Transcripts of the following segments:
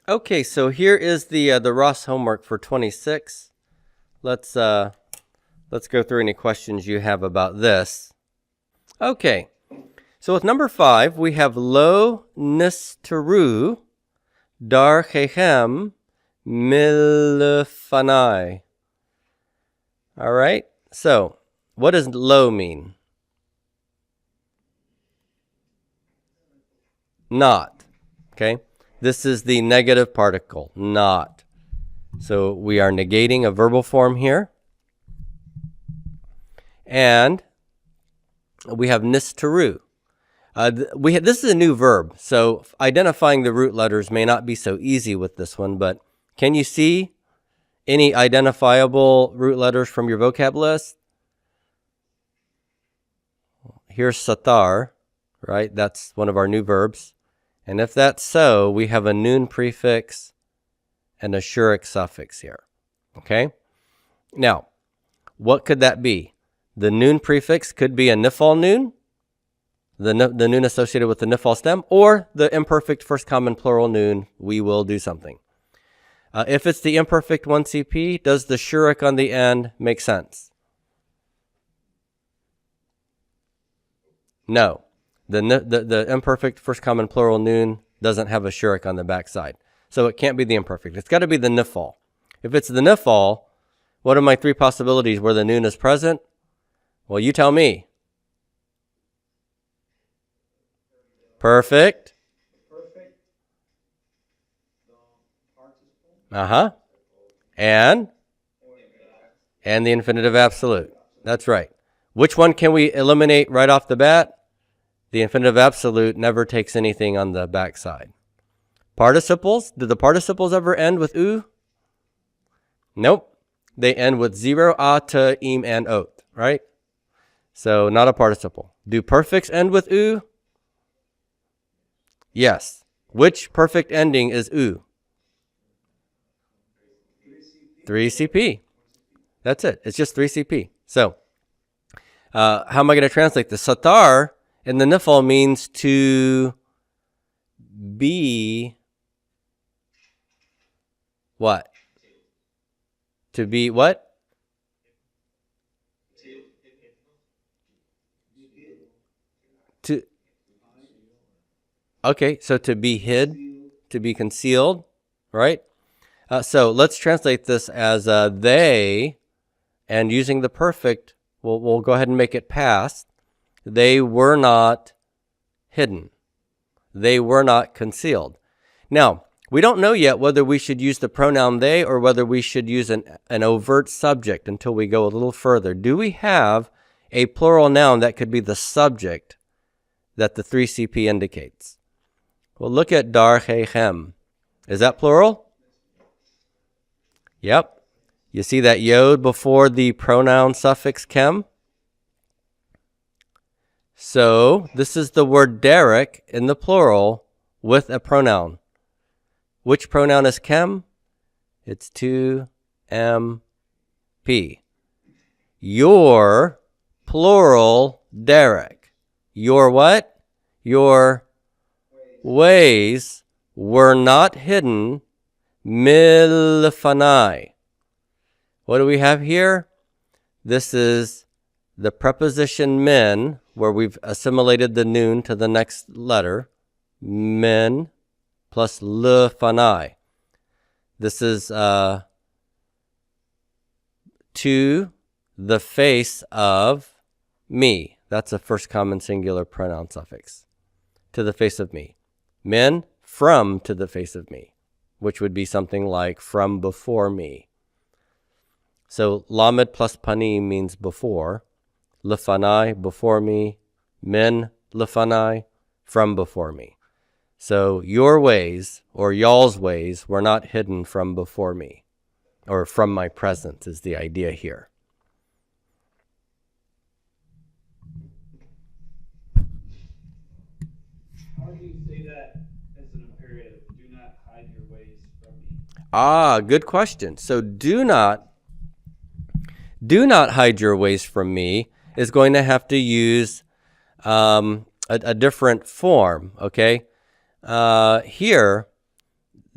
Okay, so here is the Ross homework for 26. Let's go through any questions you have about this. Okay, so with number 5, we have lo nisteru darchechem milfanai. All right, so what does lo mean? Not. Okay, this is the negative particle, not. So we are negating a verbal form here. And we have nisteru. This is a new verb, so identifying the root letters may not be so easy with this one, but can you see any identifiable root letters from your vocab list? Here's satar, right? That's one of our new verbs. And if that's so, we have a noon prefix and a shuric suffix here, okay? Now, what could that be? The noon prefix could be a nifal noon, the noon associated with the nifal stem, or the imperfect first common plural noon, we will do something. If it's the imperfect 1CP, does the shuric on the end make sense? No. The imperfect first common plural noon doesn't have a shuric on the backside. So it can't be the imperfect. It's got to be the nifal. If it's the nifal, what are my 3 possibilities where the noon is present? Well, you tell me. Perfect. Uh-huh. And the infinitive absolute. That's right. Which one can we eliminate right off the bat? The infinitive absolute never takes anything on the backside. Participles, did the participles ever end with u? Nope. They end with 0, a, to, im, and ot, right? So not a participle. Do perfects end with u? Yes. Which perfect ending is u? 3CP. That's it. It's just 3CP. So how am I going to translate this? Satar in the nifal means to be what? To be what? Okay, so to be hid, to be concealed, right? So let's translate this as they, and using the perfect, we'll go ahead and make it past. They were not hidden. They were not concealed. Now, we don't know yet whether we should use the pronoun they or whether we should use an overt subject until we go a little further. Do we have a plural noun that could be the subject that the 3CP indicates? Well, look at darchechem. Is that plural? Yep. You see that yod before the pronoun suffix chem? So this is the word derek in the plural with a pronoun. Which pronoun is chem? It's 2MP. Your plural derek. Your what? Your ways were not hidden milfanai. What do we have here? This is the preposition min, where we've assimilated the noon to the next letter. Min plus lefanai. This is to the face of me. That's a first common singular pronoun suffix. To the face of me. Min, from to the face of me, which would be something like from before me. So lamed plus pani means before. Lefanai, before me. Min, lefanai, from before me. So your ways, or y'all's ways, were not hidden from before me, or from my presence is the idea here. How do you say that as an imperative? Do not hide your ways from me. Ah, good question. So do not hide your ways from me is going to have to use a different form, okay? Here,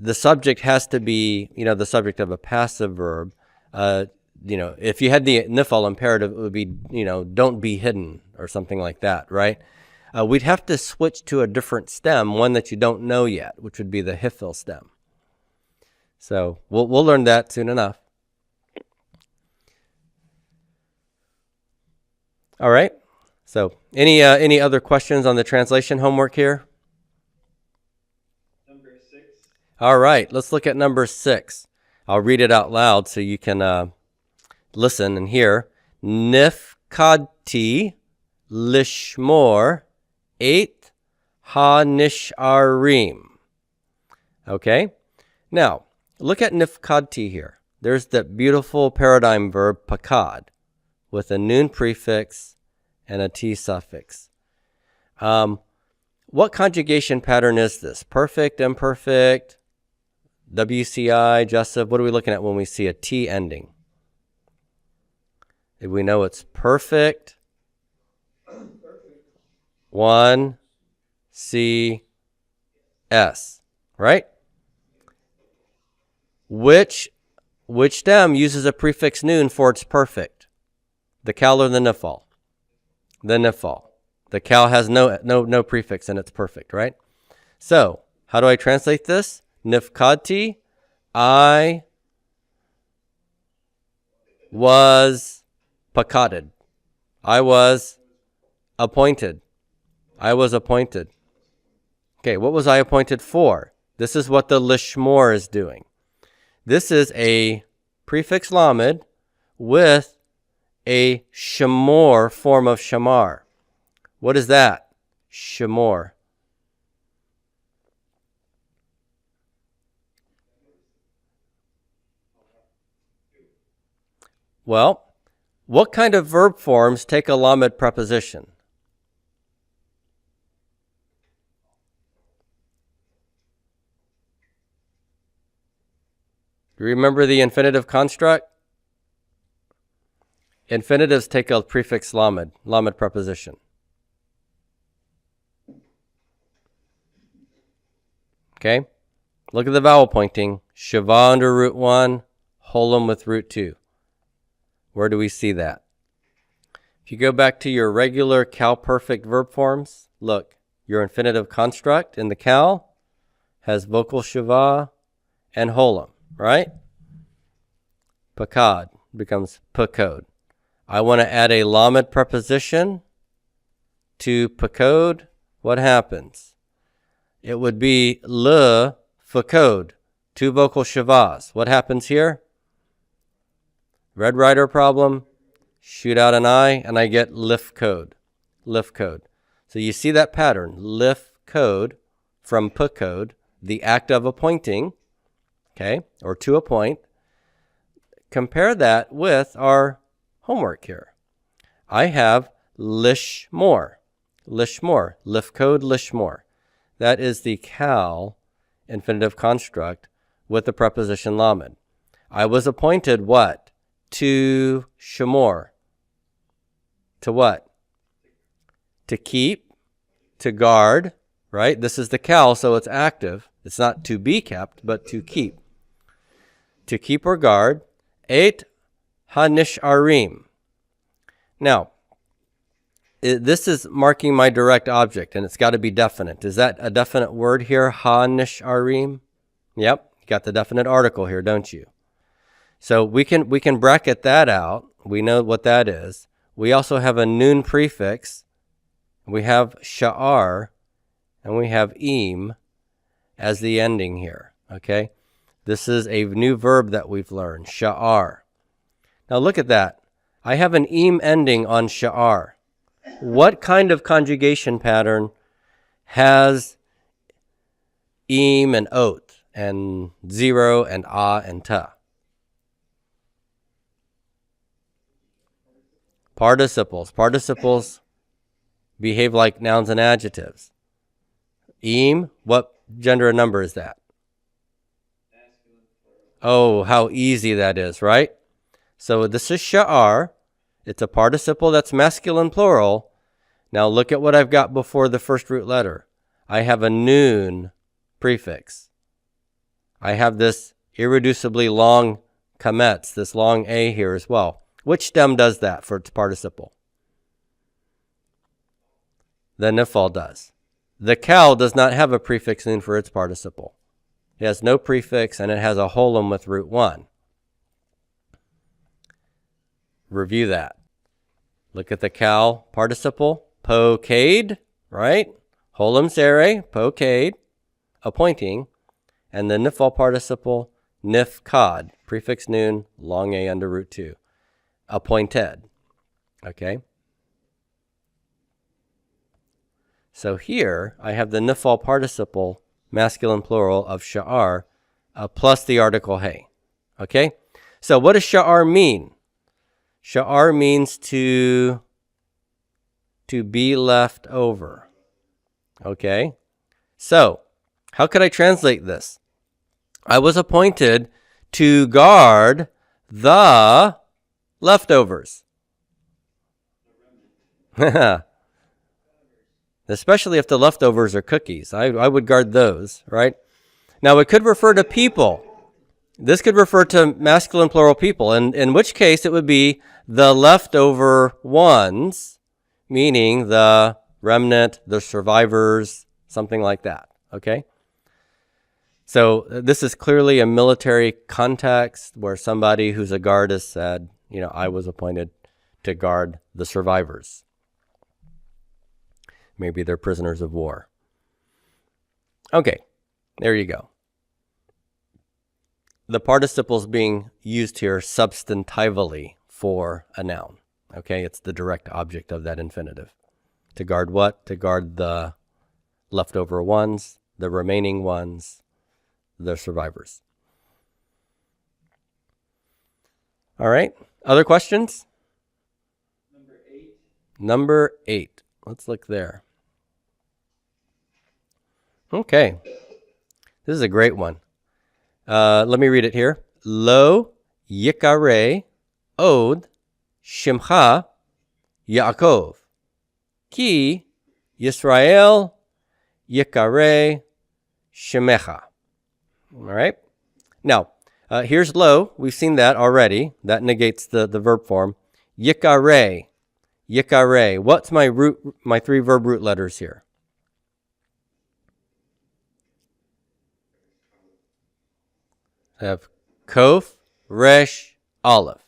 the subject has to be, the subject of a passive verb. If you had the nifal imperative, it would be, don't be hidden or something like that, right? We'd have to switch to a different stem, one that you don't know yet, which would be the hifil stem. So we'll learn that soon enough. All right. So any other questions on the translation homework here? Number 6. All right. Let's look at number 6. I'll read it out loud so you can listen and hear. Nifkadti lishmor 8 ha-nisharim. Okay. Now, look at nifkadti here. There's that beautiful paradigm verb pakad with a noon prefix and a t suffix. What conjugation pattern is this? Perfect, imperfect, WCI, jussive? What are we looking at when we see a T ending? If we know it's perfect, 1 C S, right? Which stem uses a prefix noon for its perfect? The kal or the nifal? The nifal. The kal has no prefix and it's perfect, right? So, how do I translate this? Nifkadti, I was pakaded. I was appointed. I was appointed. Okay, what was I appointed for? This is what the lishmor is doing. This is a prefix lamed with a shamor form of shamar. What is that? Shamor. Well, what kind of verb forms take a lamed preposition? Do you remember the infinitive construct? Infinitives take a prefix lamed preposition. Okay? Look at the vowel pointing. Shiva under root 1, holum with root 2. Where do we see that? If you go back to your regular kal perfect verb forms, look, your infinitive construct in the kal has vocal shiva and holum, right? Pakad becomes pakod. I want to add a lamed preposition to pakod. What happens? It would be le fakod, 2 vocal shivas. What happens here? Red Rider problem, shoot out an I, and I get lift code. Lift code. So you see that pattern, lift code from pakod, the act of appointing, okay, or to appoint. Compare that with our homework here. I have lishmor, lift code lishmor. That is the kal infinitive construct with the preposition lamed. I was appointed what? To shamor. To what? To keep, to guard, right? This is the kal, so it's active. It's not to be kept, but to keep. To keep or guard. 8 ha-nisharim. Now, this is marking my direct object, and it's got to be definite. Is that a definite word here? Ha-nisharim? Yep, you got the definite article here, don't you? So we can bracket that out. We know what that is. We also have a noon prefix. We have sha'ar, and we have im as the ending here, okay? This is a new verb that we've learned, sha'ar. Now look at that. I have an im ending on sha'ar. What kind of conjugation pattern has im and ot and 0 and and ta? Participles. Participles behave like nouns and adjectives. Im, what gender and number is that? Oh, how easy that is, right? So this is sha'ar. It's a participle that's masculine plural. Now look at what I've got before the first root letter. I have a noon prefix. I have this irreducibly long kametz, this long A here as well. Which stem does that for its participle? The nifal does. The cal does not have a prefix nun for its participle. It has no prefix, and it has a holum with root 1. Review that. Look at the cal participle, po-cade, right? Holum sere, po-cade, appointing, and the nifal participle, nif-cod, prefix nun, long A under root 2, appointed, okay? So here, I have the nifal participle, masculine plural of sha'ar, plus the article hey, okay? So what does sha'ar mean? Sha'ar means to be left over, okay? So, how could I translate this? I was appointed to guard the leftovers. Especially if the leftovers are cookies. I would guard those, right? Now, it could refer to people. This could refer to masculine plural people, and in which case it would be the leftover ones, meaning the remnant, the survivors, something like that, okay? So this is clearly a military context where somebody who's a guard has said, I was appointed to guard the survivors. Maybe they're prisoners of war. Okay, there you go. The participles being used here substantively for a noun. Okay, it's the direct object of that infinitive. To guard what? To guard the leftover ones, the remaining ones, the survivors. All right, other questions? Number 8. Let's look there. Okay, this is a great one. Let me read it here. Lo yikare od shimcha Yaakov ki Yisrael yikare shemecha. All right. Now, here's lo. We've seen that already. That negates the verb form. Yikare. Yikare. What's my 3 verb root letters here? I have kof, resh, aleph.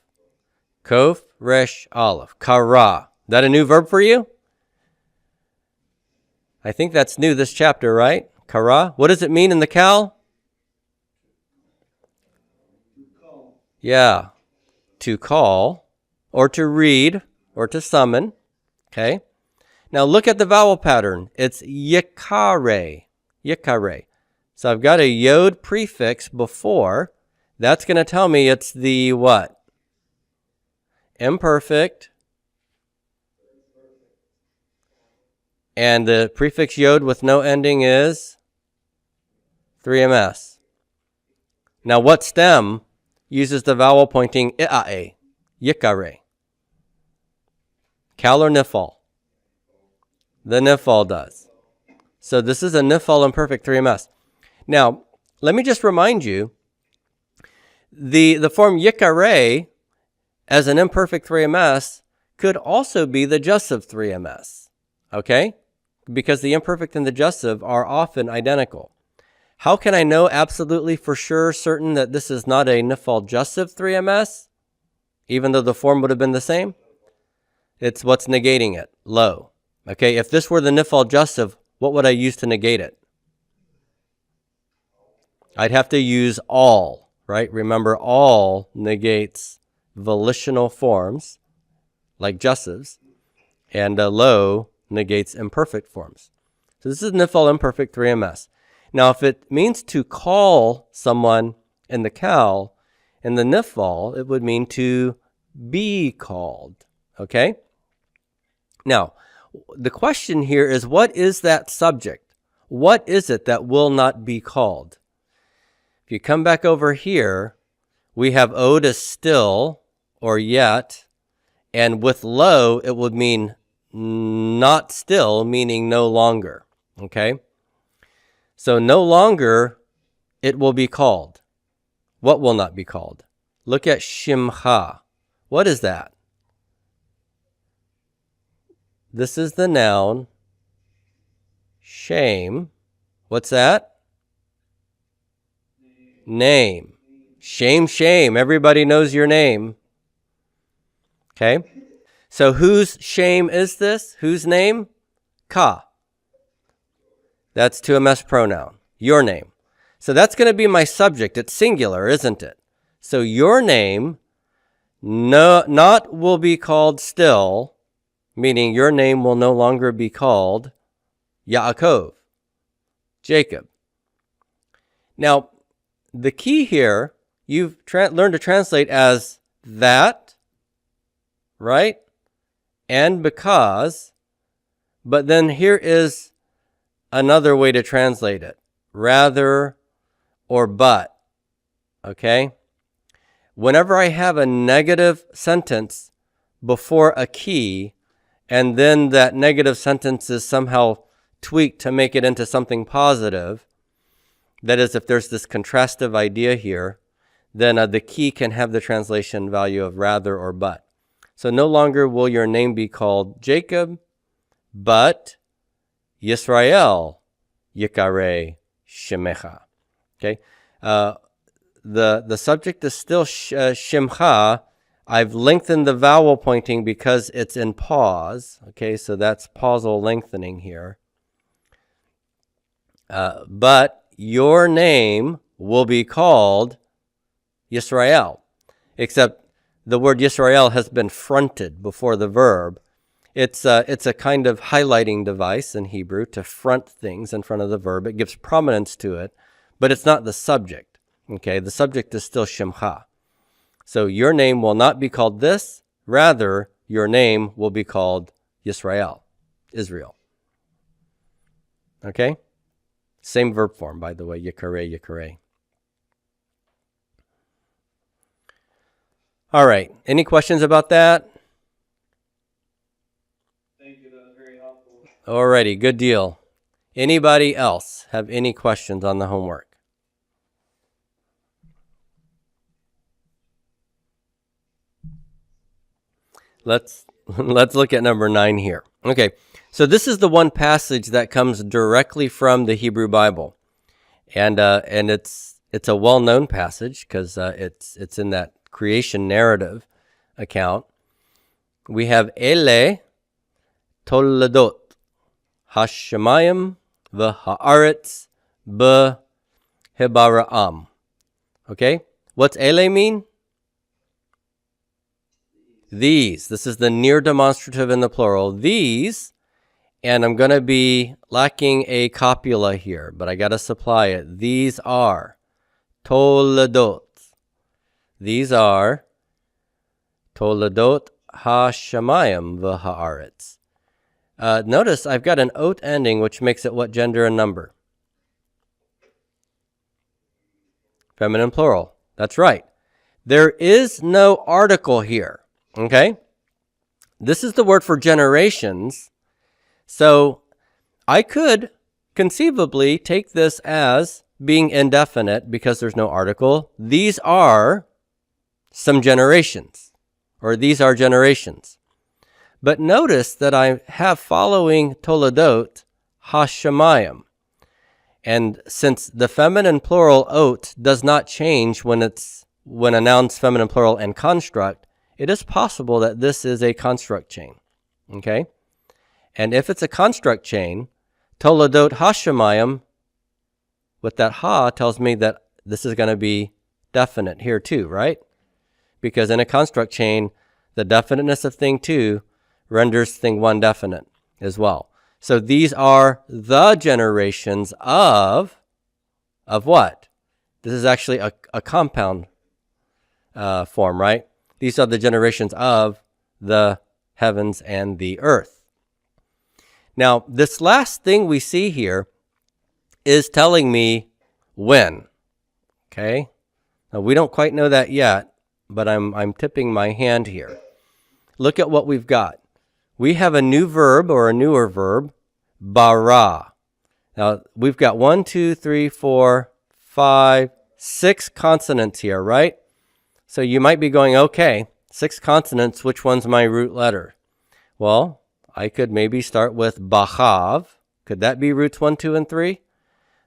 Kof, resh, aleph. Kara. That a new verb for you? I think that's new this chapter, right? Kara. What does it mean in the cal? Yeah. To call, or to read, or to summon. Okay. Now look at the vowel pattern. It's yikare. Yikare. So I've got a yod prefix before. That's going to tell me it's the what? Imperfect. And the prefix yod with no ending is 3ms. Now what stem uses the vowel pointing i'ae? Yikare. Cal or nifal? The nifal does. So this is a nifal imperfect 3ms. Now, let me just remind you, the form yikare as an imperfect 3ms could also be the jussive 3ms, okay? Because the imperfect and the jussive are often identical. How can I know absolutely for sure, certain that this is not a nifal jussive 3ms, even though the form would have been the same? It's what's negating it, lo. Okay, if this were the nifal jussive, what would I use to negate it? I'd have to use all, right? Remember, all negates volitional forms, like jussives, and lo negates imperfect forms. So this is nifal imperfect 3ms. Now, if it means to call someone in the cal, in the nifal, it would mean to be called, okay? Now, the question here is, what is that subject? What is it that will not be called? If you come back over here, we have od as still or yet, and with lo, it would mean not still, meaning no longer, okay? So no longer it will be called. What will not be called? Look at shimcha. What is that? This is the noun shame. What's that? Name. Shame, shame. Everybody knows your name. Okay? So whose shame is this? Whose name? Ka. That's to a mes pronoun. Your name. So that's going to be my subject. It's singular, isn't it? So your name not will be called still, meaning your name will no longer be called Yaakov, Jacob. Now, the key here, you've learned to translate as that, right? And because, but then here is another way to translate it. Rather or but, okay? Whenever I have a negative sentence before a key, and then that negative sentence is somehow tweaked to make it into something positive, that is, if there's this contrastive idea here, then the key can have the translation value of rather or but. So no longer will your name be called Jacob, but Yisrael Yikareh Shemecha. Okay? The subject is still Shemcha. I've lengthened the vowel pointing because it's in pause. Okay, so that's pausal lengthening here. But your name will be called Yisrael, except the word Yisrael has been fronted before the verb. It's a kind of highlighting device in Hebrew to front things in front of the verb. It gives prominence to it, but it's not the subject. Okay, the subject is still Shemcha. So your name will not be called this. Rather, your name will be called Yisrael, Israel. Okay? Same verb form, by the way, Yikareh, Yikareh. All right, any questions about that? Thank you, that was very helpful. Alrighty, good deal. Anybody else have any questions on the homework? Let's look at number 9 here. Okay, so this is the one passage that comes directly from the Hebrew Bible, and it's a well-known passage because it's in that creation narrative account. We have Ele Toledot Hashemayim v'haaretz b'hebaraam. Okay, what's Ele mean? These. This is the near demonstrative in the plural. These, and I'm going to be lacking a copula here, but I got to supply it. These are Toledot. These are Toledot Hashemayim v'haaretz. Notice I've got an ot ending, which makes it what gender and number? Feminine plural. That's right. There is no article here. Okay? This is the word for generations. So I could conceivably take this as being indefinite because there's no article. These are some generations, or these are generations. But notice that I have following Toledot Hashemayim. And since the feminine plural ot does not change when a noun's feminine plural and construct, it is possible that this is a construct chain. Okay? And if it's a construct chain, Toledot Hashemayim, with that ha tells me that this is going to be definite here too, right? Because in a construct chain, the definiteness of thing 2 renders thing 1 definite as well. So these are the generations of what? This is actually a compound form, right? These are the generations of the heavens and the earth. Now, this last thing we see here is telling me when. Okay? Now, we don't quite know that yet, but I'm tipping my hand here. Look at what we've got. We have a new verb, or a newer verb, bara. Now, we've got 1, 2, 3, 4, 5, 6 consonants here, right? So you might be going, okay, 6 consonants, which one's my root letter? Well, I could maybe start with Bahav. Could that be roots 1, 2, and 3?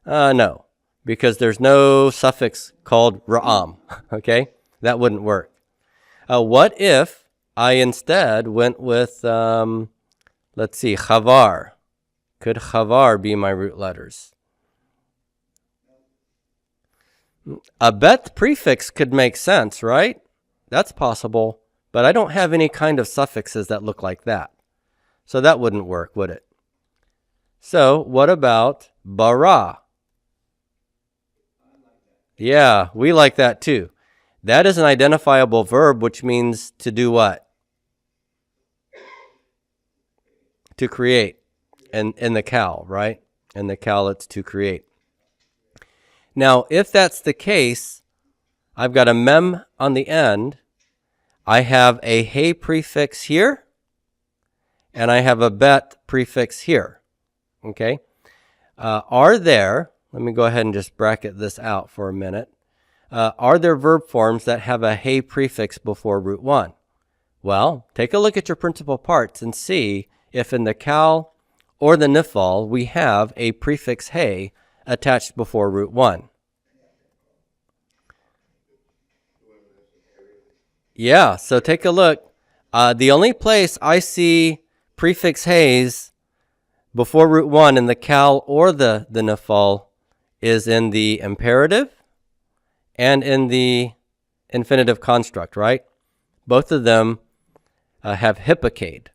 No, because there's no suffix called Ra'am, okay? That wouldn't work. What if I instead went with, let's see, Chavar? Could Chavar be my root letters? A bet prefix could make sense, right? That's possible, but I don't have any kind of suffixes that look like that. So that wouldn't work, would it? So what about bara? Yeah, we like that too. That is an identifiable verb, which means to do what? To create. And in the cal, right? In the cal, it's to create. Now, if that's the case, I've got a mem on the end. I have a hey prefix here, and I have a bet prefix here. Okay? Let me go ahead and just bracket this out for a minute. Are there verb forms that have a hey prefix before root 1? Well, take a look at your principal parts and see if in the cal or the nifal we have a prefix hey attached before root 1. Yeah, so take a look. The only place I see prefix heys before root 1 in the cal or the nifal is in the imperative and in the infinitive construct, right? Both of them have hypocade,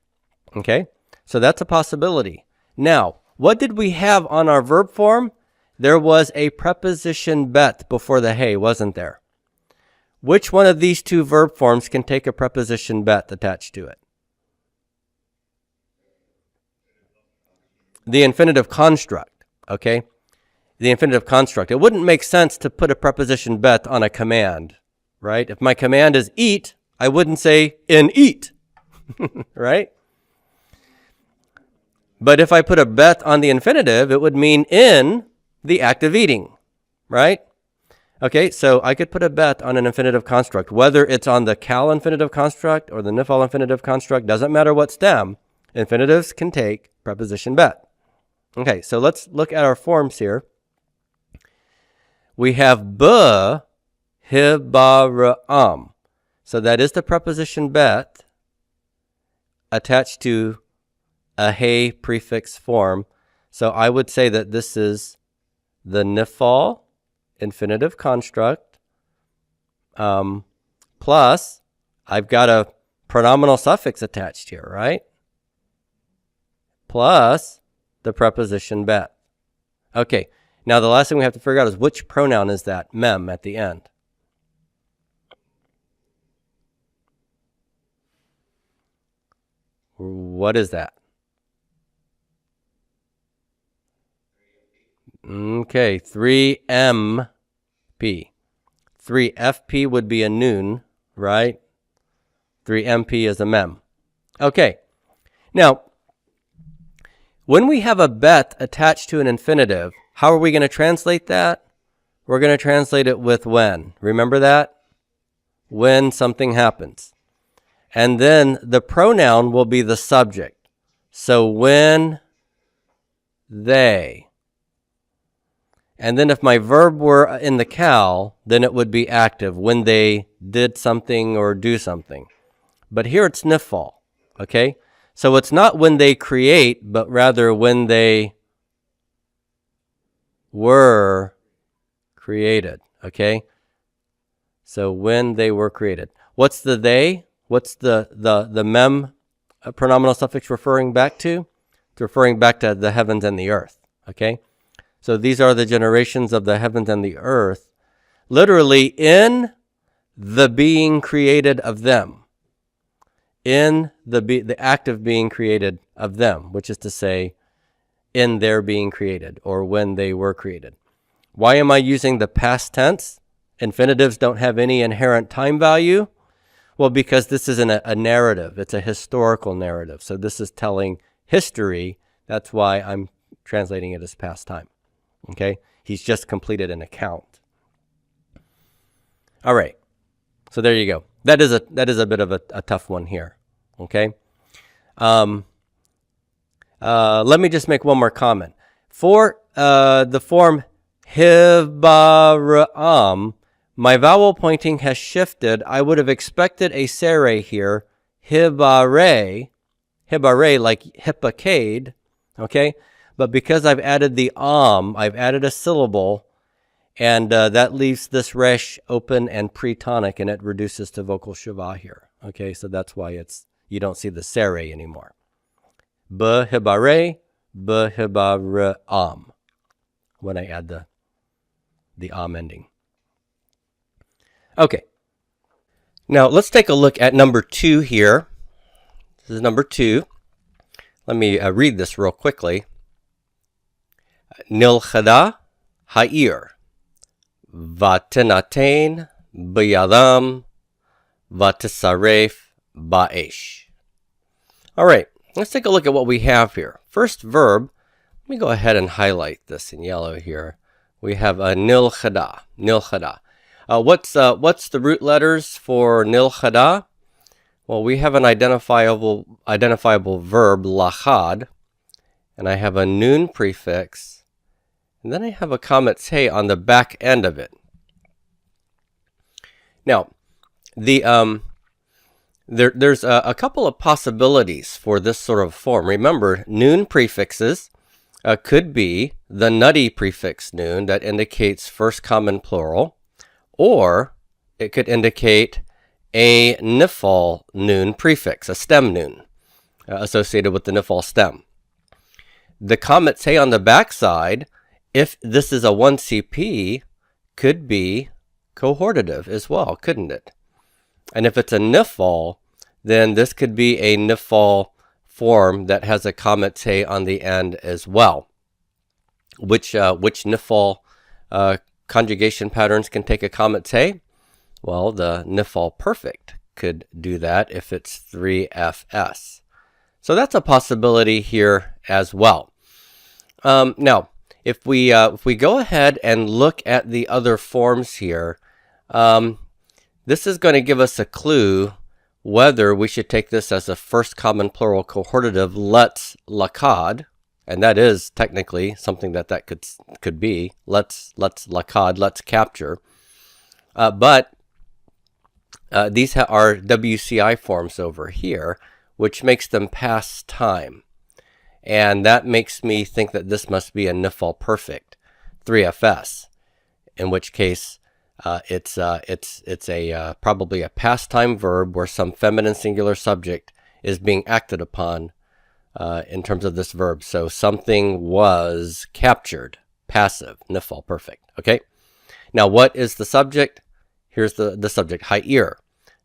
okay? So that's a possibility. Now, what did we have on our verb form? There was a preposition bet before the hey, wasn't there? Which one of these two verb forms can take a preposition bet attached to it? The infinitive construct, okay? The infinitive construct. It wouldn't make sense to put a preposition bet on a command, right? If my command is eat, I wouldn't say in eat, right? But if I put a bet on the infinitive, it would mean in the act of eating, right? Okay, so I could put a bet on an infinitive construct, whether it's on the cal infinitive construct or the nifal infinitive construct, doesn't matter what stem, infinitives can take preposition bet. Okay, so let's look at our forms here. We have b, hibara'am. So that is the preposition bet attached to a hey prefix form. So I would say that this is the nifal infinitive construct plus I've got a pronominal suffix attached here, right? Plus the preposition bet. Okay, now the last thing we have to figure out is which pronoun is that, mem, at the end. What is that? Okay, 3MP. 3FP would be a noon, right? 3MP is a mem. Okay, now, when we have a bet attached to an infinitive, how are we going to translate that? We're going to translate it with when. Remember that? When something happens. And then the pronoun will be the subject. So when they. And then if my verb were in the cal, then it would be active, when they did something or do something. But here it's nifal, okay? So it's not when they create, but rather when they were created, okay? So when they were created. What's the they? What's the mem pronominal suffix referring back to? It's referring back to the heavens and the earth, okay? So these are the generations of the heavens and the earth, literally in the being created of them. In the act of being created of them, which is to say, in their being created, or when they were created. Why am I using the past tense? Infinitives don't have any inherent time value. Well, because this isn't a narrative. It's a historical narrative. So this is telling history. That's why I'm translating it as past time. Okay? He's just completed an account. All right. So there you go. That is a bit of a tough one here. Okay. Let me just make one more comment. For the form hibaram, my vowel pointing has shifted. I would have expected a sere here, hibare like hippocade, okay? But because I've added the I've added a syllable, and that leaves this resh open and pre-tonic, and it reduces to vocal shava here, okay? So that's why you don't see the sere anymore. B'hibare, b'hibaram, when I add the ending. Okay. Now let's take a look at number 2 here. This is number 2. Let me read this real quickly. Nilchada ha'ir, vatenatain b'yadam, vatisaref ba'esh. All right, let's take a look at what we have here. First verb, let me go ahead and highlight this in yellow here. We have a nilchada. What's the root letters for nilchada? Well, we have an identifiable verb, lachad, and I have a noon prefix, and then I have a kametz hey on the back end of it. Now, there's a couple of possibilities for this sort of form. Remember, noon prefixes could be the nutty prefix noon that indicates first common plural, or it could indicate a nifal noon prefix, a stem noon, associated with the nifal stem. The kametz hey on the backside, if this is a 1CP, could be cohortative as well, couldn't it? And if it's a nifal, then this could be a nifal form that has a kametz hey on the end as well. Which nifal conjugation patterns can take a kametz hey? Well, the nifal perfect could do that if it's 3FS. So that's a possibility here as well. Now, if we go ahead and look at the other forms here, this is going to give us a clue whether we should take this as a first common plural cohortative let's lakad, and that is technically something that could be let's lakad, let's capture. But these are WCI forms over here, which makes them past time. And that makes me think that this must be a nifal perfect, 3FS, in which case it's probably a past time verb where some feminine singular subject is being acted upon in terms of this verb. So something was captured, passive, nifal perfect. Okay. Now, what is the subject? Here's the subject, ha'ir.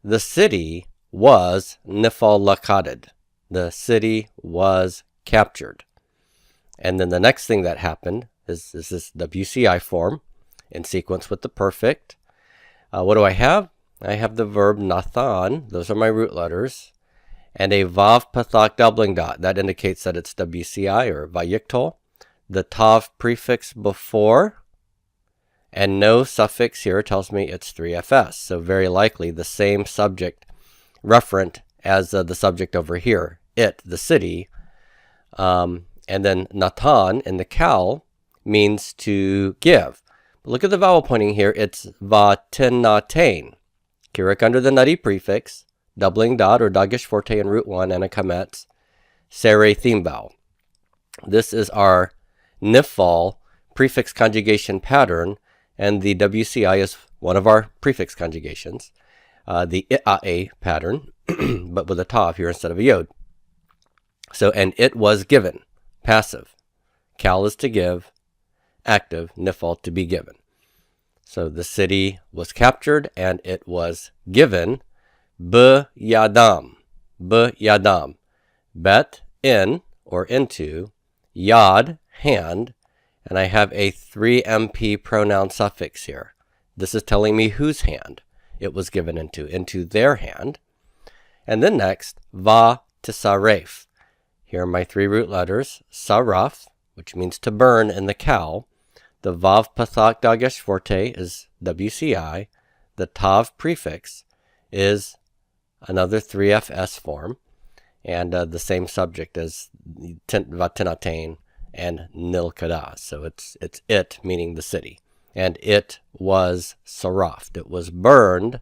The city was nifal lakaded. The city was captured. And then the next thing that happened is this WCI form in sequence with the perfect. What do I have? I have the verb nathan. Those are my root letters. And a vav pathak doubling dot. That indicates that it's WCI or vayiktol. The tav prefix before and no suffix here tells me it's 3FS. So very likely the same subject referent as the subject over here. It, the city. And then natan in the kal means to give. But look at the vowel pointing here. It's vatenatain. Kirik under the nutty prefix, doubling dot or dagesh forte in root 1 and a kametz, sere theme vowel. This is our nifal prefix conjugation pattern, and the WCI is one of our prefix conjugations. The IAA pattern, but with a tav here instead of a yod. So, and it was given, passive. Kal is to give, active, nifal to be given. So the city was captured and it was given, b'yadam, bet, in, or into, yad, hand, and I have a 3MP pronoun suffix here. This is telling me whose hand it was given into their hand. And then next, va tisaref. Here are my 3 root letters, saraf, which means to burn in the kal. The vav pathak dagesh forte is WCI. the tav prefix is another 3FS form, and the same subject as Vatinatain and Nilkada. So it's it, meaning the city. And it was sarafed. It was burned,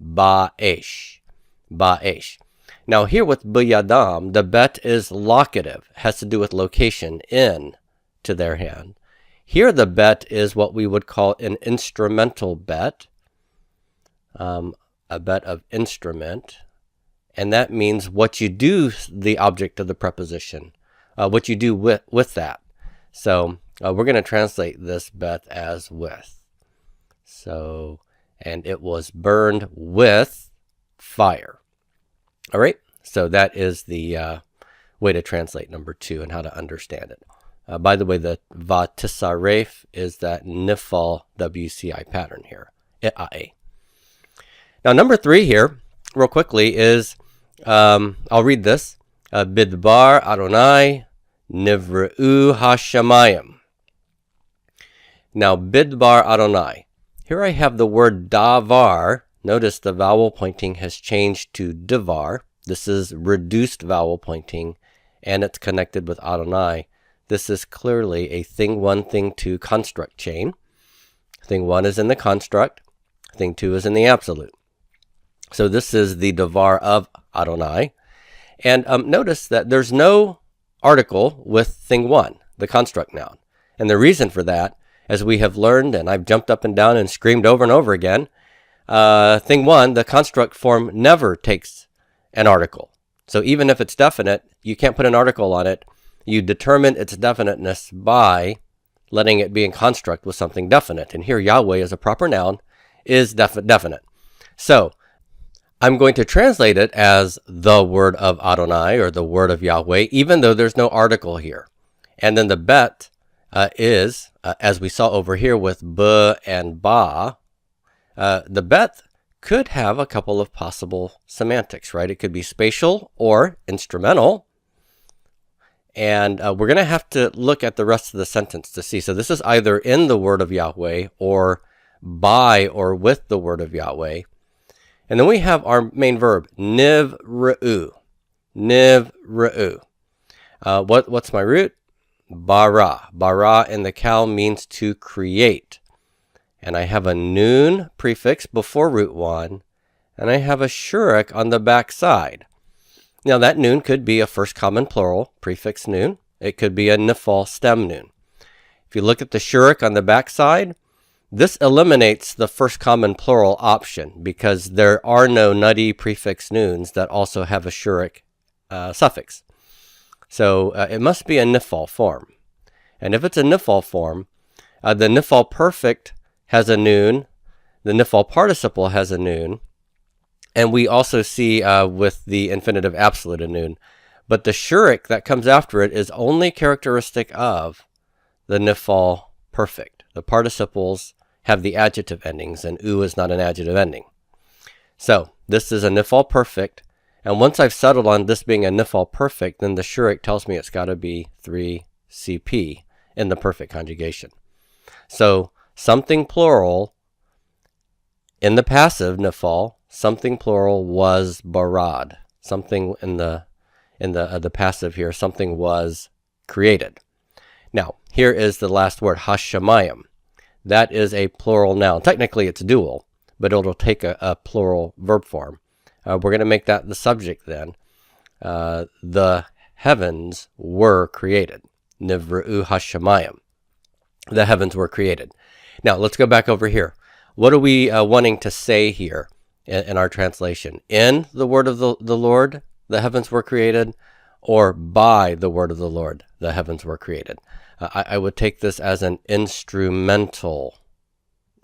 ba'esh. Ba'esh. Now here with b'yadam, the bet is locative, has to do with location, in, to their hand. Here the bet is what we would call an instrumental bet, a bet of instrument, and that means what you do, the object of the preposition, what you do with that. So we're going to translate this bet as with. So, and it was burned with fire. All right, so that is the way to translate number 2 and how to understand it. By the way, the vatisaref is that nifal WCI pattern here, i'ae. Now, number 3 here, real quickly, is, I'll read this, Bidbar Adonai Nivre'u Hashamayim. Now, Bidbar Adonai. Here I have the word davar. Notice the vowel pointing has changed to divar. This is reduced vowel pointing, and it's connected with Adonai. This is clearly a thing 1, thing 2 construct chain. Thing 1 is in the construct. Thing 2 is in the absolute. So this is the davar of Adonai. And notice that there's no article with thing 1, the construct noun. And the reason for that, as we have learned, and I've jumped up and down and screamed over and over again, thing 1, the construct form never takes an article. So even if it's definite, you can't put an article on it. You determine its definiteness by letting it be in construct with something definite. And here Yahweh as a proper noun is definite. So I'm going to translate it as the word of Adonai, or the word of Yahweh, even though there's no article here. And then the bet is, as we saw over here with b and ba, the bet could have a couple of possible semantics, right? It could be spatial or instrumental. And we're going to have to look at the rest of the sentence to see. So this is either in the word of Yahweh or by or with the word of Yahweh. And then we have our main verb, nivre'u. Nivre'u. What's my root? Bara. Bara in the Cal means to create. And I have a noon prefix before root 1. And I have a shurik on the back side. Now that noon could be a first common plural, prefix noon. It could be a nifal stem noon. If you look at the shurik on the back side, this eliminates the first common plural option because there are no nutty prefix noons that also have a shurik suffix. So it must be a nifal form. And if it's a nifal form, the nifal perfect has a noon, the nifal participle has a noon, and we also see with the infinitive absolute a noon. But the shurik that comes after it is only characteristic of the nifal perfect. The participles have the adjective endings, and u is not an adjective ending. So this is a nifal perfect, and once I've settled on this being a nifal perfect, then the shurik tells me it's got to be 3CP in the perfect conjugation. So something plural in the passive nifal, something plural was barad. Something in the passive here, something was created. Now here is the last word, hashamayim. That is a plural noun. Technically it's dual, but it'll take a plural verb form. We're going to make that the subject then. The heavens were created. Nivre'u hashamayim. The heavens were created. Now let's go back over here. What are we wanting to say here in our translation? In the word of the Lord, the heavens were created, or by the word of the Lord, the heavens were created? I would take this as an instrumental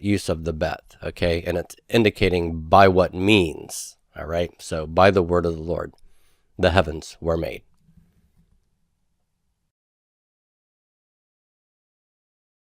use of the bet, okay? And it's indicating by what means, all right? So by the word of the Lord, the heavens were made.